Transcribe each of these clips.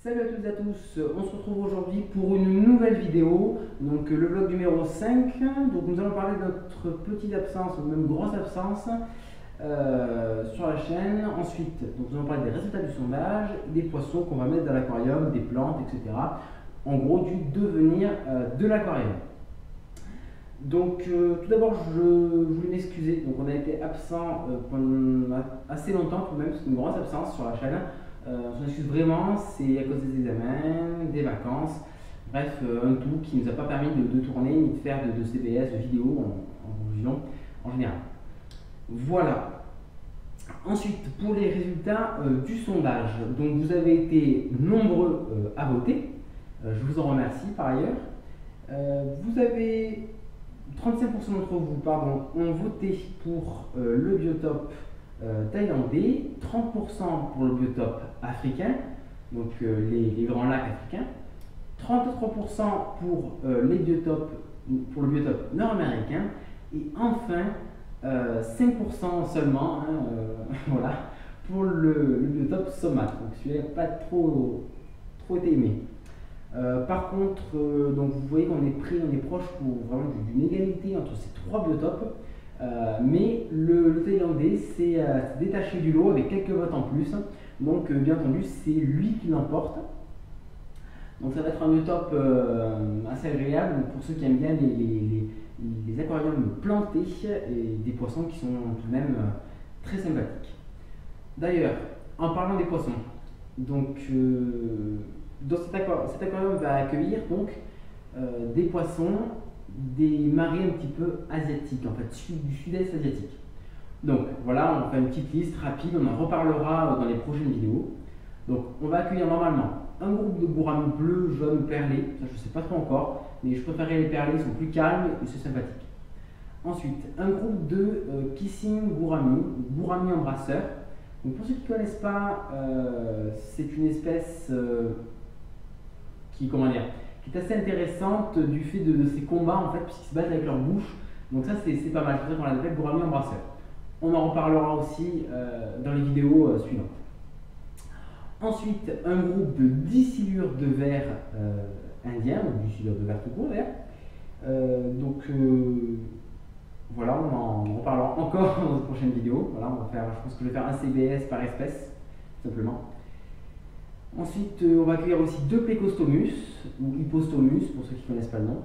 Salut à toutes et à tous, on se retrouve aujourd'hui pour une nouvelle vidéo, donc le vlog numéro 5. Donc nous allons parler de notre petite absence, ou même grosse absence sur la chaîne. Ensuite, donc nous allons parler des résultats du sondage, des poissons qu'on va mettre dans l'aquarium, des plantes, etc. En gros, du devenir de l'aquarium. Donc tout d'abord, je voulais m'excuser. Donc on a été absent pendant assez longtemps, tout de même, c'est une grosse absence sur la chaîne. On s'en excuse vraiment, c'est à cause des examens, des vacances, bref, un tout qui ne nous a pas permis de tourner ni de faire de CBS, de vidéos en conclusion en général. Voilà. Ensuite, pour les résultats du sondage, donc vous avez été nombreux à voter, je vous en remercie par ailleurs. Vous avez 35% d'entre vous ont voté pour le biotope thaïlandais, 30% pour le biotope africain, donc les grands lacs africains, 33% pour le biotope nord-américain, et enfin 5% seulement voilà, pour le biotope somate. Donc celui-là n'a pas trop été aimé. Par contre, donc vous voyez qu'on est proche pour vraiment d'une égalité entre ces trois biotopes. Mais le Thaïlandais s'est détaché du lot avec quelques votes en plus. Donc bien entendu, c'est lui qui l'emporte. Donc ça va être un biotope assez agréable pour ceux qui aiment bien les aquariums plantés et des poissons qui sont tout de même très sympathiques. D'ailleurs, en parlant des poissons, donc cet aquarium va accueillir donc des poissons des marées un petit peu asiatiques, en fait, du sud-est asiatique. Donc voilà, on fait une petite liste rapide, on en reparlera dans les prochaines vidéos. Donc on va accueillir normalement un groupe de gouramis bleus, jaunes, perlés, ça je ne sais pas trop encore, mais je préférerais les perlés, ils sont plus calmes et c'est sympathique. Ensuite, un groupe de kissing gourami embrasseur. Donc pour ceux qui ne connaissent pas, c'est une espèce qui est assez intéressante du fait de ces combats en fait, puisqu'ils se battent avec leur bouche. Donc ça c'est pas mal, c'est pour ça qu'on l'appelle gourami embrasseur. On en reparlera aussi dans les vidéos suivantes. Ensuite, un groupe de 10 silures de verre indien, ou du silure de verre tout court d'ailleurs. Voilà, on en reparlera encore dans une prochaine vidéo. Voilà, je pense que je vais faire un CBS par espèce, tout simplement. Ensuite, on va accueillir aussi deux Plecostomus, ou Hippostomus, pour ceux qui ne connaissent pas le nom.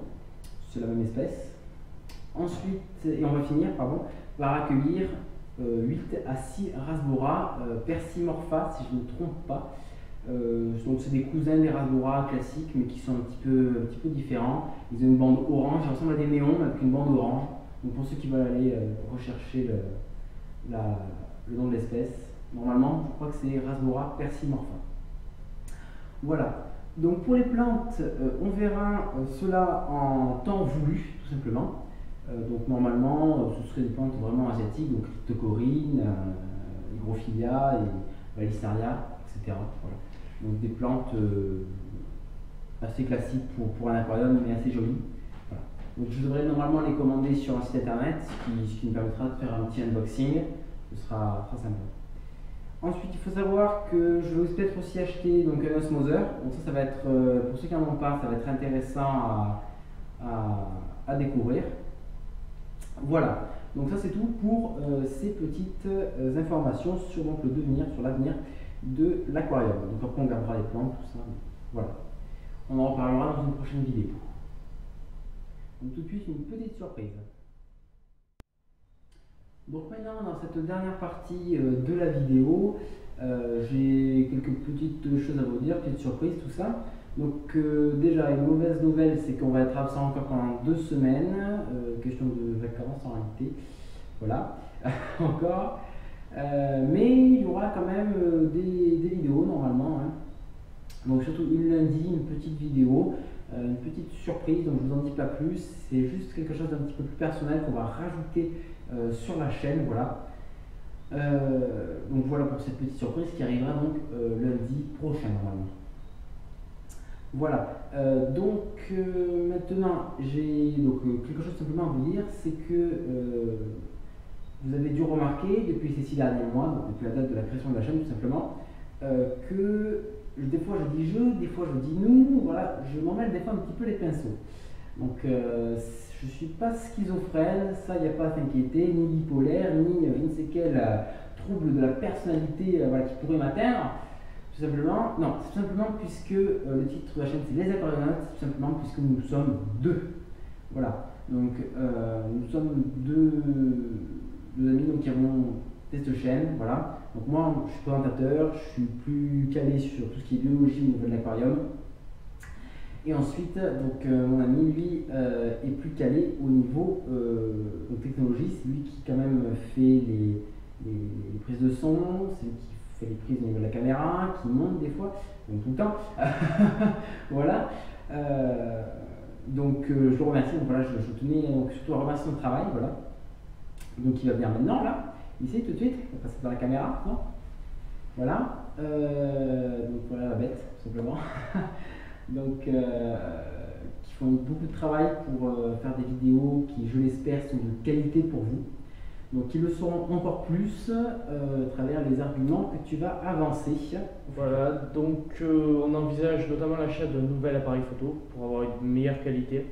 C'est la même espèce. Ensuite, et on va finir, par accueillir 8 à 6 Rasbora Persimorpha, si je ne me trompe pas. Donc c'est des cousins des Rasbora classiques, mais qui sont un petit peu différents. Ils ont une bande orange, ils ressemblent à des néons avec une bande orange. Donc pour ceux qui veulent aller rechercher le nom de l'espèce, normalement, je crois que c'est Rasbora Persimorpha. Voilà, donc pour les plantes, on verra cela en temps voulu, tout simplement. Donc normalement, ce seraient des plantes vraiment asiatiques, donc Cryptocoryne, Hygrophila et Balissaria, etc. Voilà. Donc des plantes assez classiques pour un aquarium, mais assez jolies. Voilà. Donc je devrais normalement les commander sur un site internet, ce qui me permettra de faire un petit unboxing, ce sera très sympa. Ensuite, il faut savoir que je vais peut-être aussi acheter donc, un osmoseur. Donc ça va être, pour ceux qui n'en ont pas, ça va être intéressant à découvrir. Voilà, donc ça c'est tout pour ces petites informations sur donc, le devenir, sur l'avenir de l'aquarium. Donc après on gardera les plantes, tout ça. Voilà, on en reparlera dans une prochaine vidéo. Donc tout de suite une petite surprise. Donc maintenant, dans cette dernière partie de la vidéo, j'ai quelques petites choses à vous dire, petites surprises, tout ça. Donc déjà, une mauvaise nouvelle, c'est qu'on va être absent encore pendant 2 semaines. Question de vacances en réalité. Voilà, encore. Mais il y aura quand même des vidéos normalement. Donc surtout une lundi, une petite vidéo, une petite surprise, donc je ne vous en dis pas plus. C'est juste quelque chose d'un petit peu plus personnel qu'on va rajouter sur la chaîne, voilà. Donc voilà pour cette petite surprise qui arrivera donc lundi prochain normalement. Voilà, maintenant j'ai quelque chose simplement à vous dire, c'est que vous avez dû remarquer depuis ces 6 derniers mois, donc depuis la date de la création de la chaîne tout simplement, que des fois je dis je, des fois je dis nous, voilà, je m'en mêle des fois un petit peu les pinceaux. Donc je ne suis pas schizophrène, ça il n'y a pas à s'inquiéter, ni bipolaire, ni je ne sais quel trouble de la personnalité voilà, qui pourrait m'atteindre. Tout simplement, non, tout simplement puisque le titre de la chaîne c'est Les Aquarionautes, tout simplement puisque nous sommes deux. Voilà, donc nous sommes deux amis donc, qui avons fait cette chaîne, voilà. Donc moi je suis présentateur, je suis plus calé sur tout ce qui est biologie au niveau de l'aquarium. Et ensuite, donc, mon ami, lui, est plus calé au niveau technologie. C'est lui qui, quand même, fait les prises de son, c'est lui qui fait les prises au niveau de la caméra, qui monte des fois, donc tout le temps. Voilà. Donc, je le remercie. Donc, voilà, je tenais donc, surtout à remercier son travail. Voilà. Donc, il va bien maintenant, là. Ici, tout de suite. On va passer dans la caméra. Non, voilà. Donc, voilà la bête, tout simplement. Donc, qui font beaucoup de travail pour faire des vidéos qui, je l'espère, sont de qualité pour vous. Donc, ils le seront encore plus à travers les arguments que tu vas avancer. Voilà, donc on envisage notamment l'achat d'un nouvel appareil photo pour avoir une meilleure qualité.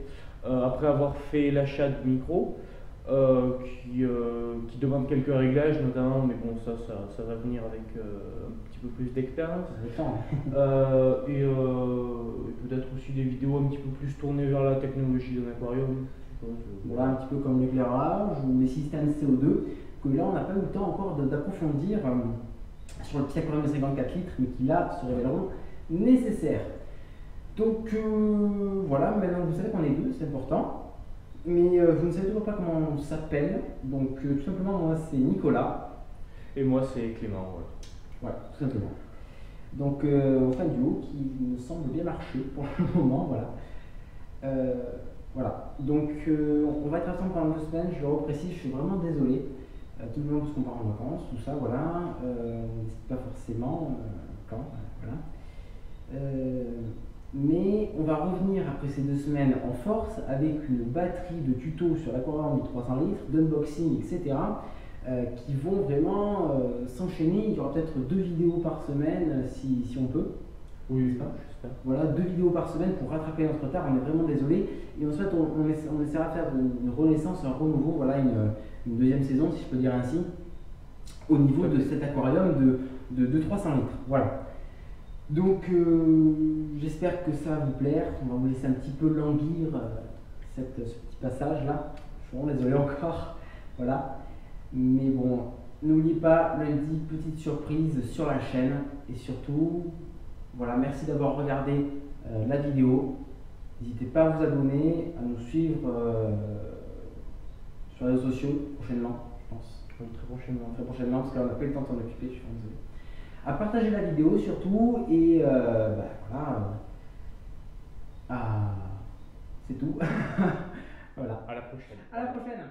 Après avoir fait l'achat de micro, qui demande quelques réglages notamment, mais bon, ça va venir avec un petit peu plus d'expérience. Et peut-être aussi des vidéos un petit peu plus tournées vers la technologie d'un aquarium. Voilà, un petit peu comme l'éclairage ou les systèmes CO2, que là on n'a pas eu le temps encore d'approfondir sur le petit aquarium de 54 litres, mais qui là se révéleront nécessaires. Donc voilà, maintenant vous savez qu'on est deux, c'est important. Mais vous ne savez toujours pas comment on s'appelle, donc tout simplement moi c'est Nicolas. Et moi c'est Clément, voilà. Voilà, tout simplement. Donc on fait un duo qui me semble bien marcher pour le moment, voilà. Voilà, donc on va être ensemble pendant 2 semaines, je le reprécise, je suis vraiment désolé. Tout le monde parce qu'on part en vacances, tout ça, voilà. On ne décide pas forcément quand, voilà. Mais on va revenir après ces 2 semaines en force avec une batterie de tutos sur l'aquarium de 300 litres, d'unboxing, etc. Qui vont vraiment s'enchaîner. Il y aura peut-être 2 vidéos par semaine si on peut. Oui, j'espère. Voilà, 2 vidéos par semaine pour rattraper notre retard, on est vraiment désolé. Et ensuite, on essaiera de faire une renaissance, un renouveau, voilà, une deuxième saison, si je peux dire ainsi, au niveau de cet aquarium de 300 litres. Voilà. Donc, j'espère que ça va vous plaire. On va vous laisser un petit peu languir ce petit passage-là. Je suis vraiment désolé encore. Voilà. Mais bon, n'oubliez pas, lundi, petite surprise sur la chaîne. Et surtout, voilà, merci d'avoir regardé la vidéo. N'hésitez pas à vous abonner, à nous suivre sur les réseaux sociaux prochainement, je pense. Oui, très prochainement. Très prochainement, parce qu'on n'a pas eu le temps de s'en occuper, je suis désolé. À partager la vidéo surtout, et voilà. C'est tout. Voilà. À la prochaine. À la prochaine.